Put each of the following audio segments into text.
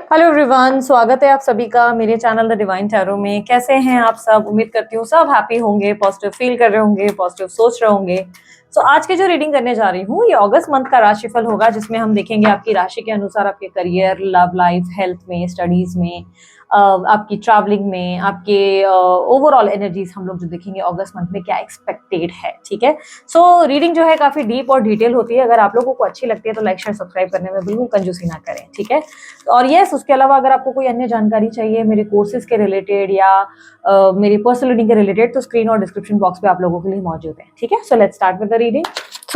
Hello everyone, स्वागत है आप सभी का मेरे चैनल द डिवाइन टैरो में। कैसे हैं आप सब? उम्मीद करती हूँ सब हैप्पी होंगे, पॉजिटिव फील कर रहे होंगे, पॉजिटिव सोच रहे होंगे। आज की जो रीडिंग करने जा रही हूँ ये अगस्त मंथ का राशिफल होगा, जिसमें हम देखेंगे आपकी राशि के अनुसार आपके करियर, लव लाइफ, हेल्थ में, स्टडीज में, आपकी ट्रैवलिंग में, आपके ओवरऑल एनर्जीज हम लोग जो देखेंगे अगस्त मंथ में क्या एक्सपेक्टेड है। ठीक है, रीडिंग जो है काफी डीप और डिटेल होती है। अगर आप लोगों को अच्छी लगती है तो लाइक शेयर सब्सक्राइब करने में बिल्कुल कंजूसी ना करें। ठीक है, और यस, उसके अलावा अगर आपको कोई अन्य जानकारी चाहिए मेरे कोर्सेज के रिलेटेड या मेरी पर्सनल रीडिंग के रिलेटेड, तो स्क्रीन और डिस्क्रिप्शन बॉक्स पे आप लोगों के लिए मौजूद है। ठीक है, so let's start with the reading.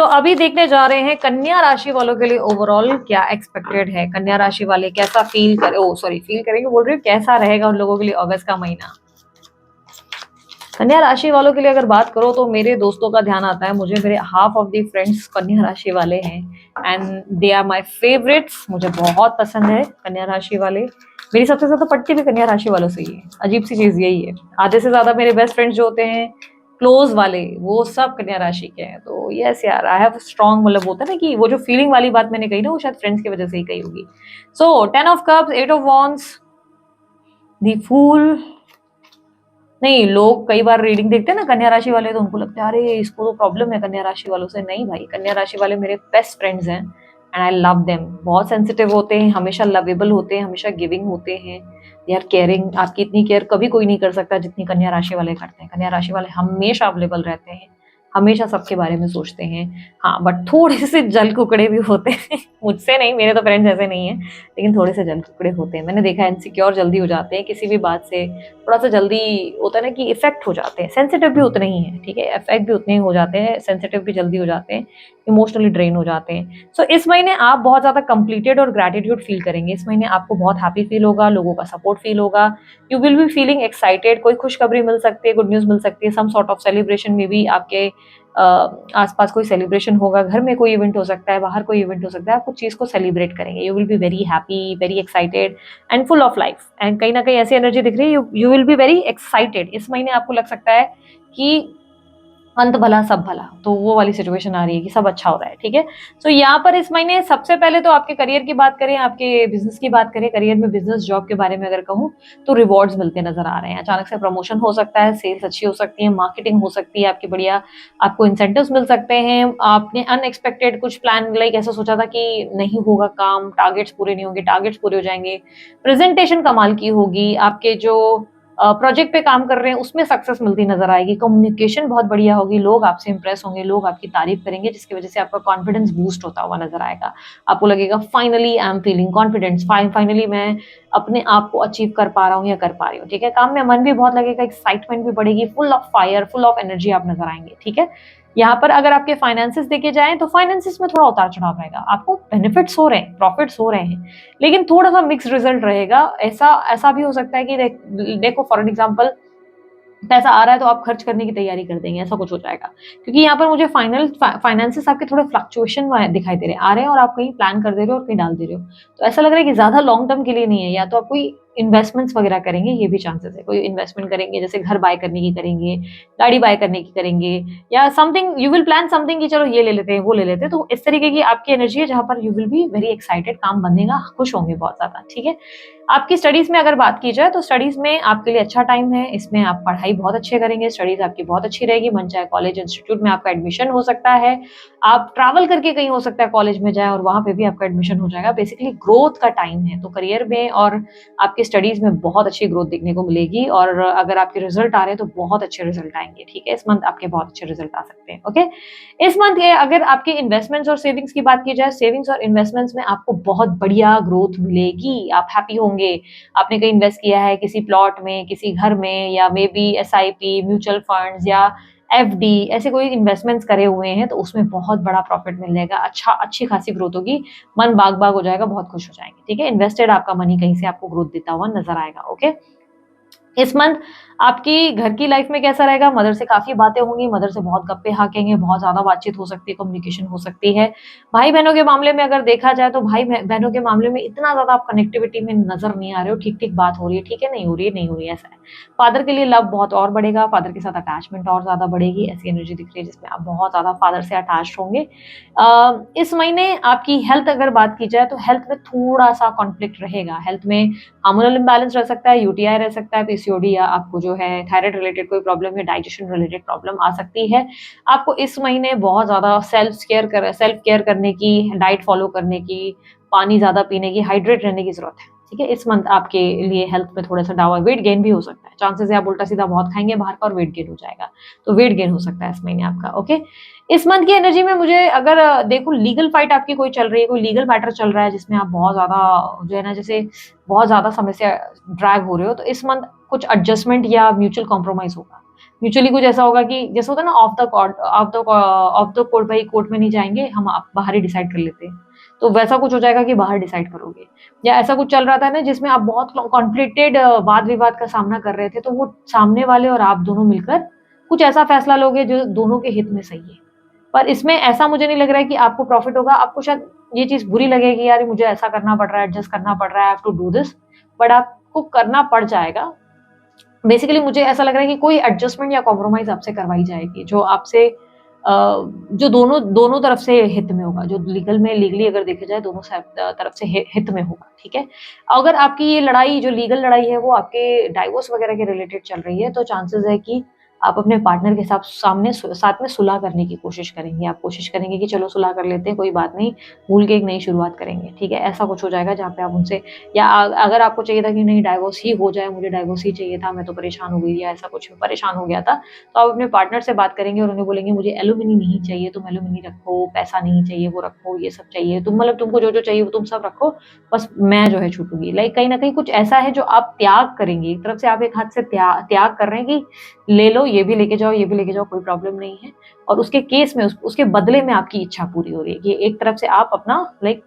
अभी देखने जा रहे हैं कन्या राशि वालों के लिए ओवरऑल क्या एक्सपेक्टेड है। कन्या राशि वाले कैसा फील फील करेंगे बोल रही हूँ, कैसा रहेगा उन लोगों के लिए अगस्त का महीना। कन्या राशि वालों के लिए अगर बात करो तो मेरे दोस्तों का ध्यान आता है मुझे। मेरे हाफ ऑफ द फ्रेंड्स कन्या राशि वाले हैं and they are my favourites. मुझे बहुत पसंद है कन्या राशि वाले। मेरी सबसे ज्यादा पटती भी कन्या राशि वालों से ही है। अजीब सी चीज यही है, आधे से ज्यादा मेरे बेस्ट फ्रेंड्स जो होते हैं क्लोज वाले, वो सब कन्या राशि के हैं। तो यस यार, आई हैव स्ट्रॉन्ग, मतलब होता है ना कि वो जो फीलिंग वाली बात मैंने कही ना, वो शायद फ्रेंड्स की वजह से ही कही होगी। 10 of cups, 8 of wands, the fool. नहीं, लोग कई बार रीडिंग देखते हैं ना कन्या राशि वाले, तो उनको लगता है अरे इसको तो प्रॉब्लम है कन्या राशि वालों से। नहीं भाई, कन्या राशि वाले मेरे बेस्ट फ्रेंड्स हैं एंड आई लव देम। बहुत सेंसिटिव होते हैं, हमेशा लवेबल होते हैं, हमेशा गिविंग होते हैं, दे आर केयरिंग। आपकी इतनी केयर कभी कोई नहीं कर सकता जितनी कन्या राशि वाले करते हैं। कन्या राशि वाले हमेशा अवेलेबल रहते हैं, हमेशा सबके बारे में सोचते हैं। हाँ, बट थोड़े से जल कुकड़े भी होते हैं मुझसे नहीं, मेरे तो फ्रेंड्स ऐसे नहीं है, लेकिन थोड़े से जल कुकड़े होते हैं। मैंने देखा है इनसिक्योर जल्दी हो जाते हैं किसी भी बात से, थोड़ा सा जल्दी होता है ना कि इफेक्ट हो जाते हैं। सेंसिटिव भी उतने ही है, ठीक है, इफेक्ट भी उतने ही हो जाते हैं, सेंसिटिव भी जल्दी हो जाते हैं, इमोशनली ड्रेन हो जाते हैं। इस महीने आप बहुत ज्यादा कंप्लीटेड और ग्रेटिट्यूड फील करेंगे। इस महीने आपको बहुत हैप्पी फील होगा, लोगों का सपोर्ट फील होगा, you will be feeling excited. कोई खुशखबरी मिल सकती है, गुड न्यूज मिल सकती है, सम सॉर्ट ऑफ सेलिब्रेशन में भी आपके आसपास कोई सेलिब्रेशन होगा, घर में कोई इवेंट हो सकता है, बाहर कोई इवेंट हो सकता है, आप कुछ चीज को सेलिब्रेट करेंगे। You will be very happy, very excited and full of life. And कहीं ना कहीं ऐसी एनर्जी दिख रही है, you will be very excited. इस महीने आपको लग सकता है कि अंत भला सब भला, तो वो वाली सिचुएशन आ रही है कि सब अच्छा हो रहा है। ठीक है, यहाँ पर इस महीने सबसे पहले तो आपके करियर की बात करें, आपके बिजनेस की बात करें, करियर में बिजनेस जॉब के बारे में अगर कहूँ तो रिवॉर्ड्स मिलते नजर आ रहे हैं। अचानक से प्रमोशन हो सकता है, सेल्स अच्छी हो सकती है, मार्केटिंग हो सकती है आपकी बढ़िया, आपको इंसेंटिव्स मिल सकते हैं। आपने अनएक्सपेक्टेड कुछ प्लान, लाइक ऐसा सोचा था कि नहीं होगा काम, टारगेट्स पूरे नहीं होंगे, टारगेट्स पूरे हो जाएंगे। प्रेजेंटेशन कमाल की होगी, आपके जो प्रोजेक्ट पे काम कर रहे हैं उसमें सक्सेस मिलती नजर आएगी। कम्युनिकेशन बहुत बढ़िया होगी, लोग आपसे इंप्रेस होंगे, लोग आपकी तारीफ करेंगे, जिसकी वजह से आपका कॉन्फिडेंस बूस्ट होता हुआ नजर आएगा। आपको लगेगा finally I am feeling confidence, finally मैं अपने आप को अचीव कर पा रहा हूँ या कर पा रही हूँ। ठीक है, काम में मन भी बहुत लगेगा, एक्साइटमेंट भी बढ़ेगी, full of fire, full of energy आप नजर आएंगे। ठीक है, यहाँ पर अगर आपके फाइनेंसेस देखे जाएं तो फाइनेंसेस में थोड़ा उतार चढ़ाव रहेगा। आपको बेनिफिट्स हो रहे हैं, प्रॉफिट्स हो रहे हैं, लेकिन थोड़ा सा मिक्स रिजल्ट रहेगा। ऐसा ऐसा भी हो सकता है कि देखो फॉर एग्जांपल पैसा आ रहा है तो आप खर्च करने की तैयारी कर देंगे, ऐसा कुछ हो जाएगा। क्योंकि यहाँ पर मुझे फाइनेंसेस आपके थोड़े फ्लक्चुएशन दिखाई दे रहे हैं, आ रहे हैं और आप कहीं प्लान कर दे रहे हो और कहीं डाल दे रहे हो। तो ऐसा लग रहा है कि ज्यादा लॉन्ग टर्म के लिए नहीं है। या तो आप कोई इन्वेस्टमेंट्स वगैरह करेंगे, ये भी चांसेस है। कोई इन्वेस्टमेंट करेंगे, जैसे घर बाय करने की करेंगे, गाड़ी बाय करने की करेंगे, या something you will plan something कि चलो ये ले लेते हैं, वो ले लेते हैं। तो इस तरीके की आपकी एनर्जी है जहां पर you will be very excited, काम बनेगा, खुश होंगे बहुत ज्यादा। ठीक है, आपकी स्टडीज में अगर बात की जाए तो स्टडीज में आपके लिए अच्छा टाइम है। इसमें आप पढ़ाई बहुत अच्छे करेंगे, स्टडीज आपकी बहुत अच्छी रहेगी, मन चाहे कॉलेज इंस्टीट्यूट में आपका एडमिशन हो सकता है। आप ट्रैवल करके कहीं हो सकता है कॉलेज में जाए और वहां पे भी आपका एडमिशन हो जाएगा। बेसिकली ग्रोथ का टाइम है, तो करियर में और आपके स्टडीज में बहुत अच्छी ग्रोथ देखने को मिलेगी। और अगर आपके रिजल्ट आ रहे हैं तो बहुत अच्छे रिजल्ट आएंगे। ठीक है, इस मंथ आपके बहुत अच्छे रिजल्ट आ सकते हैं। ओके, इस मंथ के अगर आपके इन्वेस्टमेंट्स और सेविंग्स की बात की जाए, सेविंग्स और इन्वेस्टमेंट्स में आपको बहुत बढ़िया ग्रोथ मिलेगी, आप हैप्पी होंगे। आपने कहीं इन्वेस्ट किया है किसी प्लॉट में, किसी घर में, या may be SIP, mutual funds या एफडी, ऐसे कोई इन्वेस्टमेंट्स करे हुए हैं तो उसमें बहुत बड़ा प्रॉफिट मिल जाएगा, अच्छी खासी ग्रोथ होगी, मन बाग बाग हो जाएगा, बहुत खुश हो जाएंगे। ठीक है, इन्वेस्टेड आपका मनी कहीं से आपको ग्रोथ देता हुआ नजर आएगा। ओके, इस मंथ आपकी घर की लाइफ में कैसा रहेगा? मदर से काफी बातें होंगी, मदर से बहुत गप्पे हाकेंगे, बहुत ज्यादा बातचीत हो सकती है, कम्युनिकेशन हो सकती है। भाई बहनों के मामले में अगर देखा जाए तो भाई बहनों के मामले में इतना ज्यादा आप कनेक्टिविटी में नजर नहीं आ रहे हो, ठीक ठीक बात हो रही है, ठीक है, नहीं हो रही है, नहीं हो रही है, ऐसा है। फादर के लिए लव बहुत और बढ़ेगा, फादर के साथ अटैचमेंट और ज्यादा बढ़ेगी, ऐसी एनर्जी दिख रही है जिसमें आप बहुत ज्यादा फादर से अटैच होंगे। इस महीने आपकी हेल्थ अगर बात की जाए तो हेल्थ में थोड़ा सा कॉन्फ्लिक्ट रहेगा। हेल्थ में हार्मोनल इम्बैलेंस रह सकता है, यूटीआई रह सकता है, पीसीओडी, या आपको जो है थायराइड रिलेटेड कोई प्रॉब्लम या डाइजेशन रिलेटेड प्रॉब्लम आ सकती है। आपको इस महीने बहुत ज्यादा सेल्फ केयर करने की, डाइट फॉलो करने की, पानी ज्यादा पीने की, हाइड्रेट रहने की जरूरत है। ठीक है, इस मंथ आपके लिए हेल्थ में थोड़ा सा डाउन, वेट गेन भी हो सकता है, चांसेस है आप उल्टा सीधा बहुत खाएंगे बाहर का और वेट गेन हो जाएगा, तो वेट गेन हो सकता है इस महीने आपका। ओके, इस मंथ की एनर्जी में मुझे अगर देखो लीगल फाइट आपकी कोई चल रही है, कोई लीगल मैटर चल रहा है जिसमें आप बहुत ज्यादा जो है ना, जैसे बहुत ज्यादा समय से ड्रैग हो रहे हो, तो इस मंथ कुछ एडजस्टमेंट या म्यूचुअल कॉम्प्रोमाइज होगा। म्यूचुअली कुछ ऐसा होगा कि जैसे होता है ना, ऑफ द कोर्ट, भाई कोर्ट में नहीं जाएंगे हम, आप बाहर ही डिसाइड कर लेते हैं, तो वैसा कुछ हो जाएगा कि बाहर डिसाइड करोगे। या ऐसा कुछ चल रहा था ना जिसमें आप बहुत कॉन्फ्लिक्टेड वाद विवाद का सामना कर रहे थे, तो वो सामने वाले और आप दोनों मिलकर कुछ ऐसा फैसला लोगे जो दोनों के हित में सही है। पर इसमें ऐसा मुझे नहीं लग रहा है कि आपको प्रॉफिट होगा। आपको शायद ये चीज बुरी लगेगी, यार मुझे ऐसा करना पड़ रहा है, एडजस्ट करना पड़ रहा है, I have to do this, but आपको करना पड़ जाएगा। बेसिकली मुझे ऐसा लग रहा है कि कोई एडजस्टमेंट या कॉम्प्रोमाइज आपसे करवाई जाएगी जो आपसे जो दोनों दोनों तरफ से हित में होगा, जो लीगली अगर देखा जाए दोनों तरफ से हित में होगा। ठीक है, अगर आपकी ये लड़ाई, जो लीगल लड़ाई है, वो आपके डाइवोर्स वगैरह के रिलेटेड चल रही है, तो चांसेस है कि आप अपने पार्टनर के साथ में सुलह करने की कोशिश करेंगे। आप कोशिश करेंगे कि चलो सुलह कर लेते हैं, कोई बात नहीं, भूल के एक नई शुरुआत करेंगे। ठीक है, ऐसा कुछ हो जाएगा जहाँ पे आप उनसे, या अगर आपको चाहिए था कि नहीं डाइवोर्स ही हो जाए, मुझे डाइवोर्स ही चाहिए था, मैं तो परेशान हो गई, या ऐसा कुछ परेशान हो गया था, तो आप अपने पार्टनर से बात करेंगे और उन्हें बोलेंगे मुझे एलुमिनी नहीं चाहिए, तुम एलुमिनी रखो, पैसा नहीं चाहिए वो रखो, ये सब चाहिए तुम, मतलब तुमको जो जो चाहिए वो तुम सब रखो, बस मैं जो है छूटूंगी। लाइक कहीं ना कहीं कुछ ऐसा है जो आप त्याग करेंगे, एक तरफ से आप एक हाथ से त्याग कर रहे हैं कि ले लो, ये भी लेके जाओ, ये भी लेके जाओ, कोई प्रॉब्लम नहीं है, और उसके केस में उसके बदले में आपकी इच्छा पूरी हो रही है कि एक तरफ से आप अपना लाइक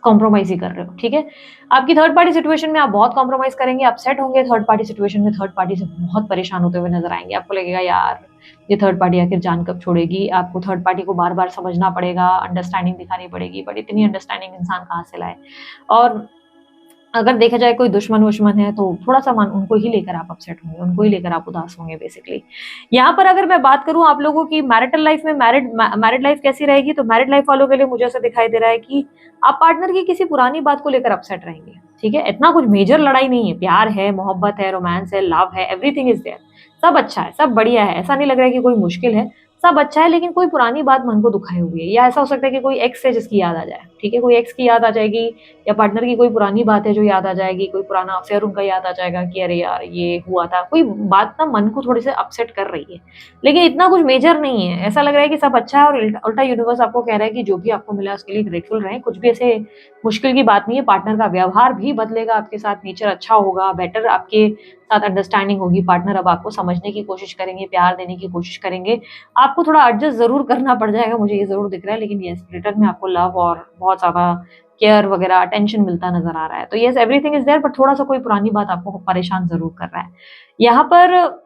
कॉम्प्रोमाइज ही कर रहे हो। ठीक है, आपकी थर्ड पार्टी सिचुएशन में आप बहुत कॉम्प्रोमाइज करेंगे, अपसेट होंगे थर्ड पार्टी सिचुएशन में, थर्ड पार्टी से बहुत परेशान होते हुए नजर आएंगे। आपको लगेगा यार ये थर्ड पार्टी आखिर जान कब छोड़ेगी, आपको थर्ड पार्टी को बार बार समझना पड़ेगा, अंडरस्टैंडिंग दिखानी पड़ेगी, बट इतनी अंडरस्टैंडिंग इंसान कहाँ से लाए। और अगर देखा जाए कोई दुश्मन वुश्मन है तो थोड़ा सा मन उनको ही लेकर आप अपसेट होंगे, उनको ही लेकर आप उदास होंगे बेसिकली। यहाँ पर अगर मैं बात करूं आप लोगों की मैरिटल लाइफ में, मैरिड लाइफ कैसी रहेगी, तो मैरिड लाइफ वालों के लिए मुझे ऐसा दिखाई दे रहा है कि आप पार्टनर की किसी पुरानी बात को लेकर अपसेट रहेंगे। ठीक है, इतना कुछ मेजर लड़ाई नहीं है, प्यार है, मोहब्बत है, रोमांस है, लव है, एवरीथिंग इज देयर, सब अच्छा है, सब बढ़िया है, ऐसा नहीं लग रहा है कि कोई मुश्किल है, सब अच्छा है, लेकिन कोई पुरानी बात मन को दुखाई हुई है, या ऐसा हो सकता है कि कोई एक्स है जिसकी याद आ जाए। ठीक है, कोई एक्स की याद आ जाएगी, या पार्टनर की कोई पुरानी बात है जो याद आ जाएगी, कोई पुराना अफेयर उनका याद आ जाएगा कि अरे यार ये हुआ था, कोई बात ना मन को थोड़ी सी अपसेट कर रही है, लेकिन इतना कुछ मेजर नहीं है, ऐसा लग रहा है कि सब अच्छा है, और उल्टा यूनिवर्स आपको कह रहा है कि जो भी आपको मिला उसके लिए ग्रेटफुल रहें, कुछ भी ऐसे मुश्किल की बात नहीं है, पार्टनर का व्यवहार भी बदलेगा आपके साथ, नेचर अच्छा होगा, बेटर आपके साथ अंडरस्टैंडिंग होगी, पार्टनर अब आपको समझने की कोशिश करेंगे, प्यार देने की कोशिश करेंगे, आपको थोड़ा एडजस्ट जरूर करना पड़ जाएगा, मुझे ये जरूर दिख रहा है, लेकिन यस रिटर्न में आपको लव और बहुत ज्यादा केयर वगैरह अटेंशन मिलता नजर आ रहा है। तो yes everything is there, but थोड़ा सा कोई पुरानी बात आपको परेशान जरूर कर रहा है। यहाँ पर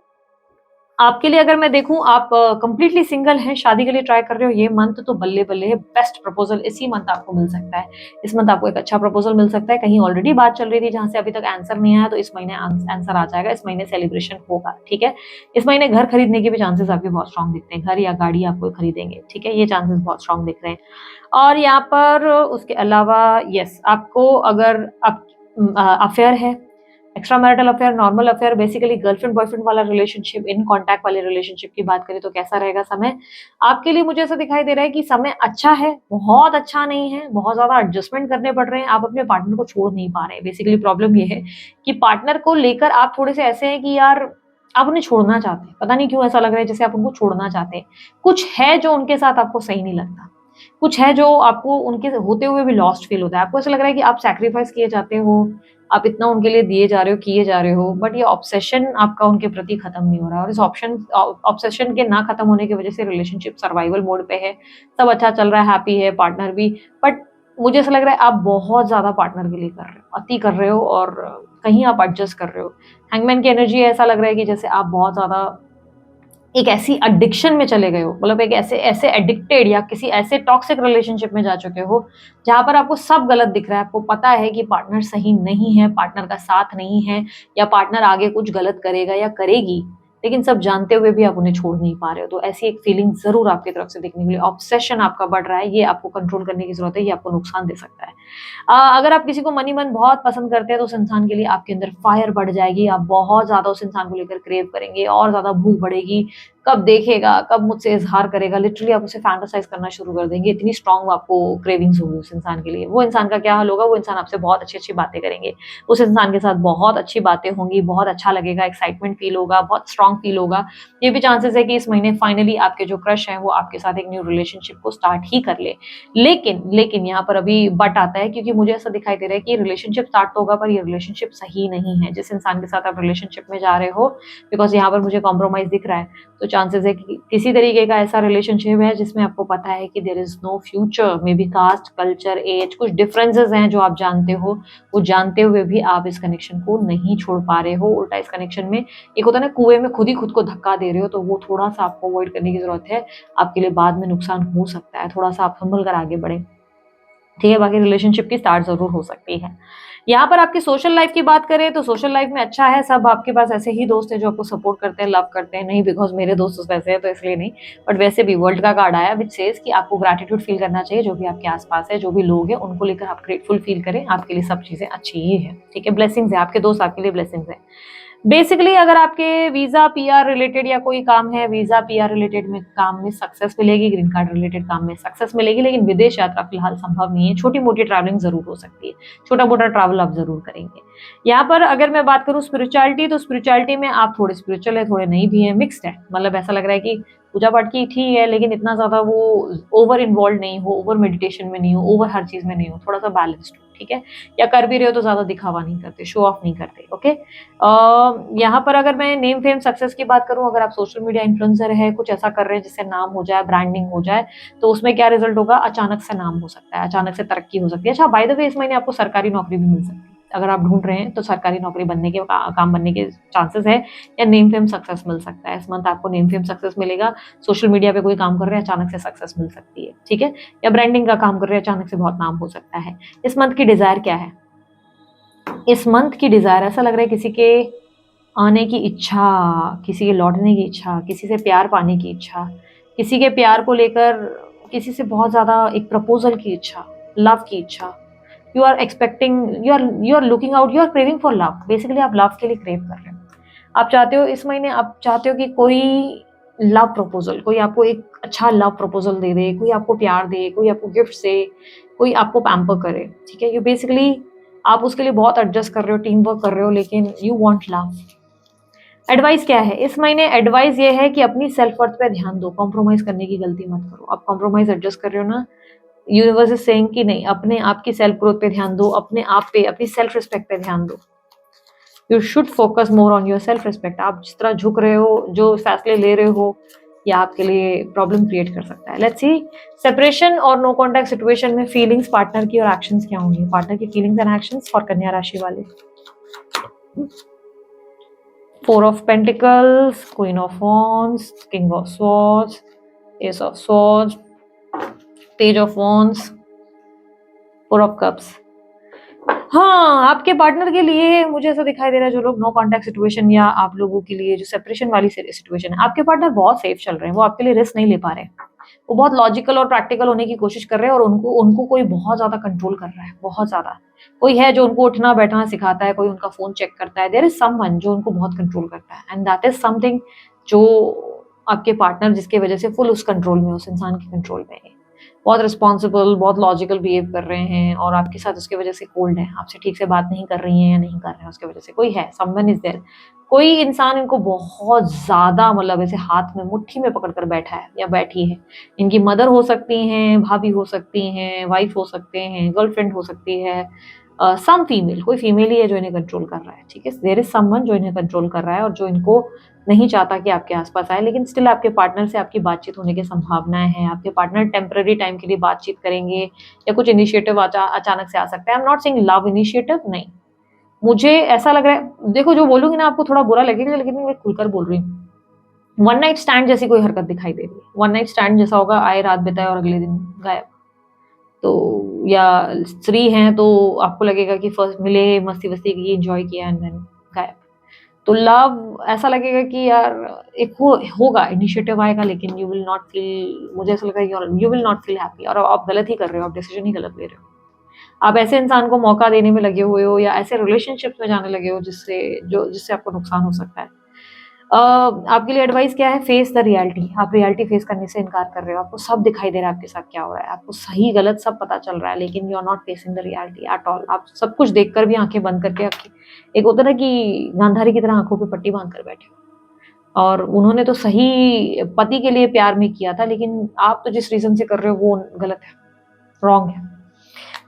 आपके लिए अगर मैं देखूं, आप कंप्लीटली सिंगल हैं, शादी के लिए ट्राई कर रहे हो, ये मंथ तो बल्ले बल्ले है, बेस्ट प्रपोजल इसी मंथ आपको मिल सकता है। इस मंथ आपको एक अच्छा प्रपोजल मिल सकता है, कहीं ऑलरेडी बात चल रही थी जहां से अभी तक आंसर नहीं आया, तो इस महीने आंसर आ जाएगा, इस महीने सेलिब्रेशन होगा। ठीक है, इस महीने घर खरीदने के भी चांसेस आपके बहुत स्ट्रॉन्ग दिखते हैं, घर या गाड़ी आपको खरीदेंगे। ठीक है, ये चांसेस बहुत स्ट्रॉन्ग दिख रहे हैं। और यहाँ पर उसके अलावा यस, आपको अगर आप अफेयर है, extra marital affair, normal affair, basically girlfriend boyfriend वाला रिलेशनशिप, इन कॉन्टैक्ट वाले रिलेशनशिप की बात करें तो कैसा रहेगा समय आपके लिए, मुझे ऐसा दिखाई दे रहा है कि समय अच्छा है, बहुत अच्छा नहीं है, बहुत ज्यादा एडजस्टमेंट करने पड़ रहे हैं, आप अपने पार्टनर को छोड़ नहीं पा रहे हैं। बेसिकली प्रॉब्लम ये है कि पार्टनर को लेकर आप थोड़े से ऐसे हैं कि यार आप उन्हें छोड़ना चाहते हैं, पता नहीं क्यों ऐसा लग रहा है जैसे आप उनको छोड़ना चाहते हैं, कुछ है जो उनके साथ आपको सही नहीं लगता, कुछ है जो आपको उनके होते हुए भी लॉस्ट फील होता है, आपको ऐसा लग रहा है कि आप सैक्रिफाइस किए जाते हो, आप इतना उनके लिए दिए जा रहे हो, किए जा रहे हो, बट ये ऑब्सेशन आपका उनके प्रति खत्म नहीं हो रहा है, और इस ऑब्सेशन के ना खत्म होने की वजह से रिलेशनशिप सर्वाइवल मोड पे है, सब अच्छा चल रहा है, हैप्पी है पार्टनर भी, बट मुझे ऐसा लग रहा है आप बहुत ज्यादा पार्टनर के लिए कर रहे हो, अति कर रहे हो, और कहीं आप एडजस्ट कर रहे हो। हैंगमैन की एनर्जी ऐसा लग रहा है कि जैसे आप बहुत ज्यादा एक ऐसी एडिक्शन में चले गए हो, मतलब एक ऐसे ऐसे एडिक्टेड या किसी ऐसे टॉक्सिक रिलेशनशिप में जा चुके हो जहां पर आपको सब गलत दिख रहा है, आपको पता है कि पार्टनर सही नहीं है, पार्टनर का साथ नहीं है, या पार्टनर आगे कुछ गलत करेगा या करेगी, लेकिन सब जानते हुए भी आप उन्हें छोड़ नहीं पा रहे हो। तो ऐसी एक फीलिंग जरूर आपकी तरफ से दिखने के लिए, ऑब्सेशन आपका बढ़ रहा है, ये आपको कंट्रोल करने की जरूरत है, ये आपको नुकसान दे सकता है। अगर आप किसी को मनी मन बहुत पसंद करते हैं तो उस इंसान के लिए आपके अंदर फायर बढ़ जाएगी, आप बहुत ज्यादा उस इंसान को लेकर क्रेव करेंगे और ज्यादा भूख बढ़ेगी, कब देखेगा, कब मुझसे इज़हार करेगा, लिटरली आप उसे फैंटेसाइज़ करना शुरू कर देंगे, इतनी स्ट्रॉन्ग आपको क्रेविंग्स होगी उस इंसान के लिए। वो इंसान का क्या हाल होगा, वो इंसान आपसे बहुत अच्छी-अच्छी बातें करेंगे। उस इंसान के साथ बहुत अच्छी बातें होंगी, बहुत अच्छा लगेगा, एक्साइटमेंट फ़ील होगा, बहुत स्ट्रॉन्ग फ़ील होगा। ये भी चांसेस है कि इस महीने फाइनली आपके जो क्रश हैं, वो आपके साथ एक न्यू रिलेशनशिप को स्टार्ट ही कर ले। लेकिन यहाँ पर अभी बट आता है, क्योंकि मुझे ऐसा दिखाई दे रहा है कि रिलेशनशिप स्टार्ट तो होगा, पर ये रिलेशनशिप सही नहीं है। जिस इंसान के साथ आप रिलेशनशिप में जा रहे हो, बिकॉज़ यहाँ पर मुझे कॉम्प्रोमाइज़ दिख रहा है, तो चांसेस है कि किसी तरीके का ऐसा रिलेशनशिप है जिसमें आपको पता है कि there is no future, maybe caste, culture, age, कुछ डिफरेंसेस हैं जो आप जानते हो, वो जानते हुए भी आप इस कनेक्शन को नहीं छोड़ पा रहे हो। उल्टा इस कनेक्शन में एक होता है ना, कुएं में खुद ही खुद को धक्का दे रहे हो, तो वो थोड़ा सा आपको अवॉइड करने की जरूरत है। आपके लिए बाद में नुकसान हो सकता है, थोड़ा सा आप संभल कर आगे बढ़े, ठीक है। बाकी रिलेशनशिप की स्टार्ट जरूर हो सकती है। यहाँ पर आपकी सोशल लाइफ की बात करें तो सोशल लाइफ में अच्छा है, सब आपके पास ऐसे ही दोस्त हैं जो आपको सपोर्ट करते हैं, लव करते हैं, नहीं बिकॉज मेरे दोस्त वैसे हैं तो इसलिए नहीं, बट वैसे भी वर्ल्ड का कार्ड आया विच सेज कि आपको ग्रैटिट्यूड फील करना चाहिए, जो भी आपके आसपास है, जो भी लोग हैं उनको लेकर आप ग्रेटफुल फील करें, आपके लिए सब चीजें अच्छी ही है, ठीक है। ब्लेसिंग्स है, आपके दोस्त आपके लिए ब्लेसिंग्स है। बेसिकली अगर आपके वीजा पीआर रिलेटेड या कोई काम है, वीजा पीआर रिलेटेड में काम में सक्सेस मिलेगी, ग्रीन कार्ड रिलेटेड काम में सक्सेस मिलेगी, लेकिन विदेश यात्रा फिलहाल संभव नहीं है। छोटी मोटी ट्रैवलिंग जरूर हो सकती है, छोटा मोटा ट्रैवल आप जरूर करेंगे। यहाँ पर अगर मैं बात करूँ स्पिरिचुअलिटी, तो स्पिरिचुअलिटी में आप थोड़े स्पिरिचुअल है, थोड़े नहीं भी है, मिक्स्ड है। मतलब ऐसा लग रहा है कि पूजा पाठ की ठीक है, लेकिन इतना ज्यादा वो ओवर इन्वॉल्व नहीं हो, ओवर मेडिटेशन में नहीं हो, ओवर हर चीज में नहीं हो, थोड़ा सा बैलेंस्ड हो, ठीक है। या कर भी रहे हो तो ज्यादा दिखावा नहीं करते, शो ऑफ नहीं करते, ओके। यहाँ पर अगर मैं नेम फेम सक्सेस की बात करूं, अगर आप सोशल मीडिया इन्फ्लुएंसर है, कुछ ऐसा कर रहे हैं जिससे नाम हो जाए, ब्रांडिंग हो जाए, तो उसमें क्या रिजल्ट होगा, अचानक से नाम हो सकता है, अचानक से तरक्की हो सकती है। अच्छा, बाय द वे इस महीने आपको सरकारी नौकरी भी मिल सकती है, अगर आप ढूंढ रहे हैं तो सरकारी नौकरी बनने के काम बनने के चांसेस है, या नेम फेम सक्सेस मिल सकता है। इस मंथ आपको नेम फेम सक्सेस मिलेगा। सोशल मीडिया पे कोई काम कर रहे हैं, अचानक से सक्सेस मिल सकती है, ठीक है। या ब्रांडिंग का काम कर रहे हैं, अचानक से बहुत नाम हो सकता है। इस मंथ की डिजायर क्या है, इस मंथ की डिजायर ऐसा लग रहा है किसी के आने की इच्छा, किसी के लौटने की इच्छा, किसी से प्यार पाने की इच्छा, किसी के प्यार को लेकर किसी से बहुत ज़्यादा एक प्रपोजल की इच्छा, लव की इच्छा। You are expecting, you are looking out, you are craving for love. Basically आप लव के लिए क्रेव कर रहे हो। आप चाहते हो इस महीने, आप चाहते हो कि कोई लव प्रपोजल, कोई आपको एक अच्छा लव प्रपोजल दे दे, कोई आपको प्यार दे, कोई आपको गिफ्ट दे, कोई आपको पैम्पर करे, ठीक है। यू बेसिकली आप उसके लिए बहुत एडजस्ट कर रहे हो, टीम वर्क कर रहे हो, लेकिन यू वांट लव। एडवाइस क्या है इस महीने, एडवाइस ये है कि अपनी सेल्फ वर्थ पे ध्यान दो, कॉम्प्रोमाइज करने की गलती मत करो। आप कॉम्प्रोमाइज एडजस्ट कर रहे हो ना, यूनिवर्स इज सेइंग कि नहीं, अपने आप की सेल्फ ग्रोथ पे ध्यान दो, अपने आप पे, अपनी सेल्फ रिस्पेक्ट पे ध्यान दो। You should focus more on your self respect. आप जिस तरह झुक रहे हो, जो फैसले ले रहे हो, या आपके लिए प्रॉब्लम क्रिएट कर सकता है। लेट्स सी, सेपरेशन और नो कॉन्टैक्ट सिचुएशन में फीलिंग्स पार्टनर की और एक्शंस क्या होंगी, पार्टनर की फीलिंग्स एंड एक्शंस फॉर कन्या राशि वाले। Four of Pentacles, Queen of Wands, King of Swords, Ace of Swords, Page of Wands, Four of Cups। हाँ, आपके पार्टनर के लिए मुझे ऐसा दिखाई दे रहा है, जो लोग नो कॉन्टैक्ट सिचुएशन, या आप लोगों के लिए जो सेपरेशन वाली सिचुएशन है, आपके पार्टनर बहुत सेफ चल रहे हैं, वो आपके लिए रिस्क नहीं ले पा रहे हैं। वो बहुत लॉजिकल और प्रैक्टिकल होने की कोशिश कर रहे हैं, और उनको उनको कोई बहुत ज्यादा कंट्रोल कर रहा है, बहुत ज्यादा। कोई है जो उनको उठना बैठना सिखाता है, कोई उनका फोन चेक करता है, देयर इज समवन जो उनको बहुत कंट्रोल करता है, एंड दैट इज समथिंग जो आपके पार्टनर, जिसके वजह से फुल उस कंट्रोल में, उस इंसान के कंट्रोल में है, बहुत रिस्पॉन्सिबल, बहुत लॉजिकल बिहेव कर रहे हैं, और आपके साथ उसकी वजह से कोल्ड है, आपसे ठीक से बात नहीं कर रही हैं या नहीं कर रहे हैं, उसकी वजह से कोई है, समवन इज देयर। कोई इंसान इनको बहुत ज्यादा, मतलब ऐसे हाथ में मुट्ठी में पकड़ कर बैठा है या बैठी है। इनकी मदर हो सकती हैं, भाभी हो सकती हैं, वाइफ हो सकते हैं, गर्लफ्रेंड हो सकती है, सम फीमेल, कोई फीमेल ही है जो इन्हें कंट्रोल कर रहा है, ठीक है। देयर इज समवन जो इन्हें कंट्रोल कर रहा है, और जो इनको नहीं चाहता कि आपके आसपास आए, लेकिन स्टिल आपके पार्टनर से आपकी बातचीत होने की संभावनाएं हैं। आपके पार्टनर टेम्पररी टाइम के लिए बातचीत करेंगे, या कुछ इनिशिएटिव अचानक से आ सकता है। I am not saying love initiative, नहीं, मुझे ऐसा लग रहा है, देखो जो बोलूंगी ना आपको थोड़ा बुरा लगेगा, लेकिन मैं खुलकर बोल रही हूँ, वन नाइट स्टैंड जैसी कोई हरकत दिखाई दे रही है। वन नाइट स्टैंड जैसा होगा, आए रात बिताए और अगले दिन गायब। तो या स्त्री हैं तो आपको लगेगा कि फर्स्ट मिले, मस्ती वस्ती की, एंजॉय किया एंड देन गायब। तो लव ऐसा लगेगा कि यार एक होगा, इनिशिएटिव आएगा, लेकिन यू विल नॉट फील, मुझे ऐसा लगा you will not feel happy, और आप गलत ही कर रहे हो, आप डिसीजन ही गलत ले रहे हो। आप ऐसे इंसान को मौका देने में लगे हुए हो या ऐसे रिलेशनशिप्स में जाने लगे हो जिससे आपको नुकसान हो सकता है। आपके लिए एडवाइस क्या है? Face the reality. आप रियलिटी फेस करने से इनकार कर रहे हो, आपको सब दिखाई दे रहा है आपके साथ क्या हो रहा है, आपको सही गलत सब पता चल रहा है, लेकिन you are not facing the reality at all. आप सब कुछ देखकर भी आंखें बंद करके, एक होता ना कि गांधारी की तरह आंखों पे पट्टी बांध कर बैठे हो। और उन्होंने तो सही पति के लिए प्यार में किया था, लेकिन आप तो जिस रीजन से कर रहे हो वो गलत है, रॉन्ग है।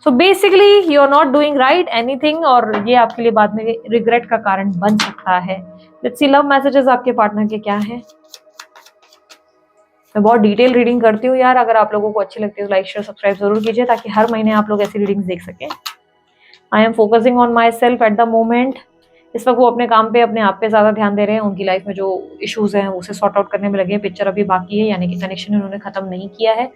So basically you are not doing right anything, और ये आपके लिए बाद में रिग्रेट का कारण बन सकता है। लेट्स सी लव मैसेजेस आपके पार्टनर के क्या हैं। मैं बहुत डिटेल रीडिंग करती हूँ यार, अगर आप लोगों को अच्छी लगती है तो लाइक शेयर सब्सक्राइब जरूर कीजिए, ताकि हर महीने आप लोग ऐसी रीडिंग्स देख सकें। I am focusing on my self at the moment. इस वक्त वो अपने काम पे, अपने आप पे ज्यादा ध्यान दे रहे हैं, उनकी लाइफ में जो इश्यूज हैं उसे सॉर्ट आउट करने में लगे हैं। पिक्चर अभी बाकी है, यानी कि कनेक्शन उन्होंने खत्म नहीं किया है।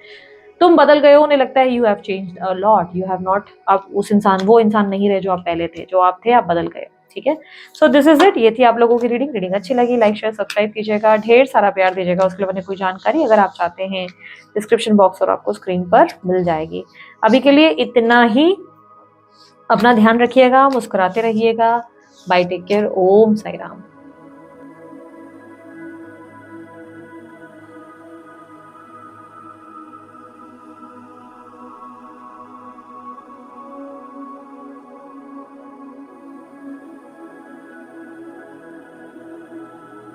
तुम बदल गए हो, उन्हें लगता है you have changed a lot, you have not, आप वो इंसान नहीं रहे जो आप पहले थे, जो आप थे आप बदल गए। ठीक है, सो दिस इज इट। ये थी आप लोगों की रीडिंग अच्छी लगी लाइक शेयर सब्सक्राइब कीजिएगा, ढेर सारा प्यार दीजिएगा। उसके लिए कोई जानकारी अगर आप चाहते हैं डिस्क्रिप्शन बॉक्स और आपको स्क्रीन पर मिल जाएगी। अभी के लिए इतना ही। अपना ध्यान रखिएगा, मुस्कुराते रहिएगा। बाय, टेक केयर, ओम साई राम।